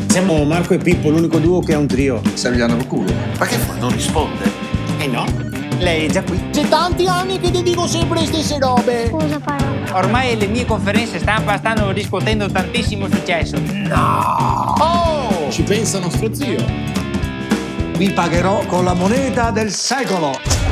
Siamo Marco e Pippo, l'unico duo che ha un trio. Servigliano per culo. Ma che fa? Non risponde? Eh no, lei è già qui. C'è tanti anni che ti dico sempre le stesse robe. Scusa parola. Ormai le mie conferenze stampa stanno riscuotendo tantissimo successo. Oh! Ci pensa nostro zio. Vi pagherò con la moneta del secolo.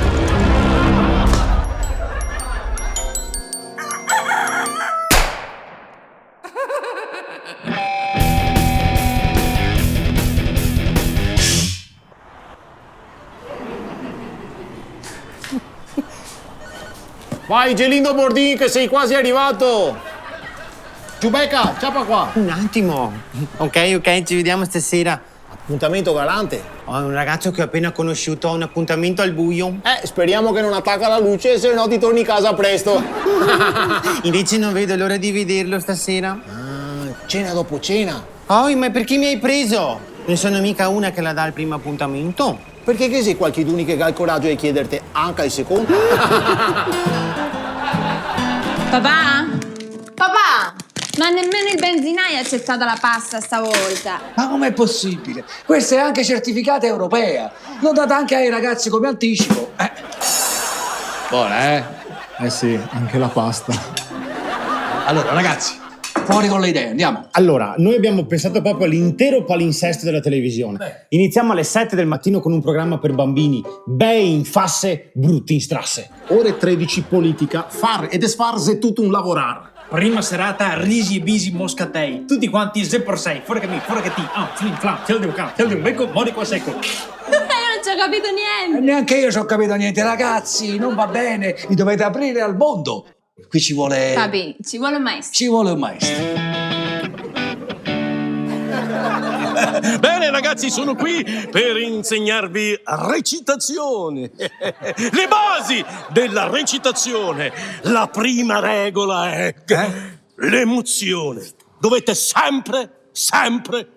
Vai Gelindo Bordin che sei quasi arrivato. Giubecca, ciapa qua. Un attimo. Ok, ci vediamo stasera. Appuntamento galante. Ho un ragazzo che ho appena conosciuto, ho un appuntamento al buio. Speriamo che non attacca la luce, se no ti torni a casa presto. Invece non vedo l'ora di vederlo stasera. Cena dopo cena. Oh, ma perché mi hai preso? Ne sono mica una che la dà al primo appuntamento. Perché che sei qualchiduni che ha il coraggio di chiederti anche il secondo? Papà? Papà! Ma nemmeno il benzinaio ha accettato la pasta stavolta. Ma com'è possibile? Questa è anche certificata europea. L'ho data anche ai ragazzi come anticipo. Buona, eh? Eh sì, anche la pasta. Allora, ragazzi, fuori con le idee, andiamo. Allora, noi abbiamo pensato proprio all'intero palinsesto della televisione. Iniziamo alle 7 del mattino con un programma per bambini. Bei in fasse, brutti in strasse. Ore 13 politica, far e desfarse tutto un lavorare. Prima serata, risi e bisi moscatei. Tutti quanti zepper sei, fuori che mi, fuori che ti. Flin flam, tel di un becco, morico a secco. Non ci ho capito niente. Neanche io ci ho capito niente, ragazzi, non va bene. Vi dovete aprire al mondo. Qui ci vuole... Papi, ci vuole un maestro. Ci vuole un maestro. Bene ragazzi, sono qui per insegnarvi recitazione. Le basi della recitazione. La prima regola è l'emozione. Dovete sempre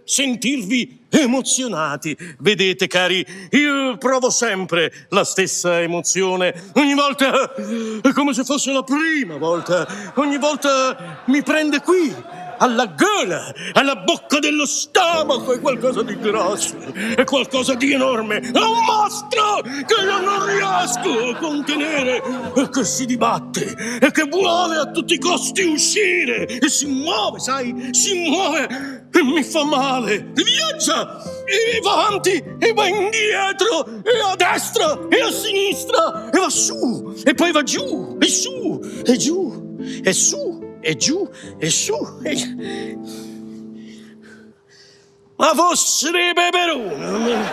sentirvi emozionati. Vedete cari, io provo sempre la stessa emozione. Ogni volta è come se fosse la prima volta. Ogni volta mi prende qui, alla gola, alla bocca dello stomaco. È qualcosa di grosso, è qualcosa di enorme. È un mostro che io non riesco a contenere e che si dibatte e che vuole a tutti i costi uscire e si muove, sai, si muove e mi fa male. E viaggia e va avanti e va indietro e a destra e a sinistra e va su e poi va giù e su e giù e su e giù e su e... Ma vostri peperoni.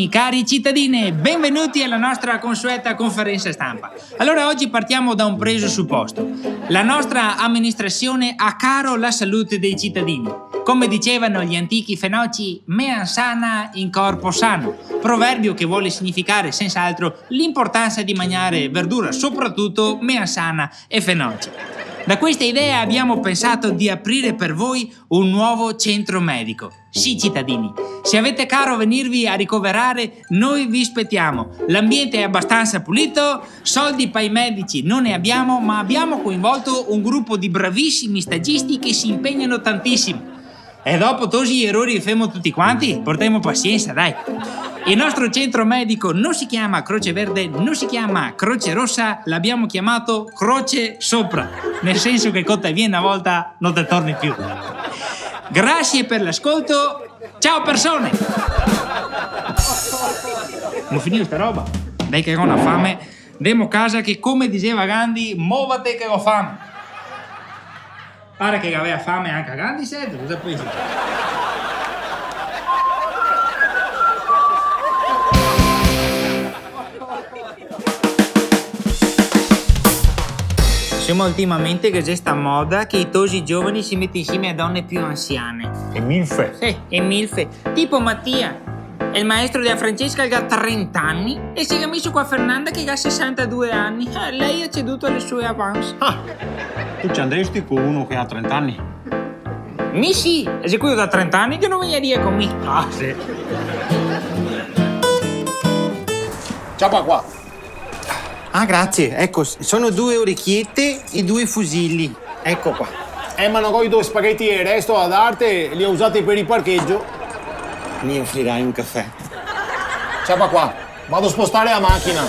Cari cittadine, benvenuti alla nostra consueta conferenza stampa. Allora oggi partiamo da un presupposto. La nostra amministrazione ha caro la salute dei cittadini. Come dicevano gli antichi fenoci, mea sana in corpo sano, proverbio che vuole significare senz'altro l'importanza di mangiare verdura, soprattutto mea sana e fenoci. Da questa idea abbiamo pensato di aprire per voi un nuovo centro medico. Sì, cittadini, se avete caro venirvi a ricoverare, noi vi aspettiamo. L'ambiente è abbastanza pulito, soldi per i medici non ne abbiamo, ma abbiamo coinvolto un gruppo di bravissimi stagisti che si impegnano tantissimo. E dopo tutti gli errori che femo tutti quanti, portiamo pazienza, dai. Il nostro centro medico non si chiama Croce Verde, non si chiama Croce Rossa, l'abbiamo chiamato Croce Sopra, nel senso che con te viene una volta non te torni più. Grazie per l'ascolto, ciao persone! Non finito sta roba? Dai che ho una fame, demo casa che come diceva Gandhi, muovate che ho fame. Pare che aveva fame anche a Gandhi, sento, cosa pensi? Siamo ultimamente che c'è sta moda che i tosi giovani si mettono insieme a donne più anziane. E milfe. Sì, e milfe. Tipo Mattia, è il maestro della Francesca che ha 30 anni e si è messo qua Fernanda che ha 62 anni. Lei ha ceduto alle sue avance. Tu ci andresti con uno che ha 30 anni? Mi sì, e se quello da 30 anni che non veniva con me. Ah, sì. Ciapa qua. Ah, grazie. Ecco, sono 2 orecchiette e 2 fusilli. Ecco qua. Ma non ho i 2 spaghetti e il resto ad arte li ho usati per il parcheggio. Mi offrirai un caffè? Ciapa qua, vado a spostare la macchina.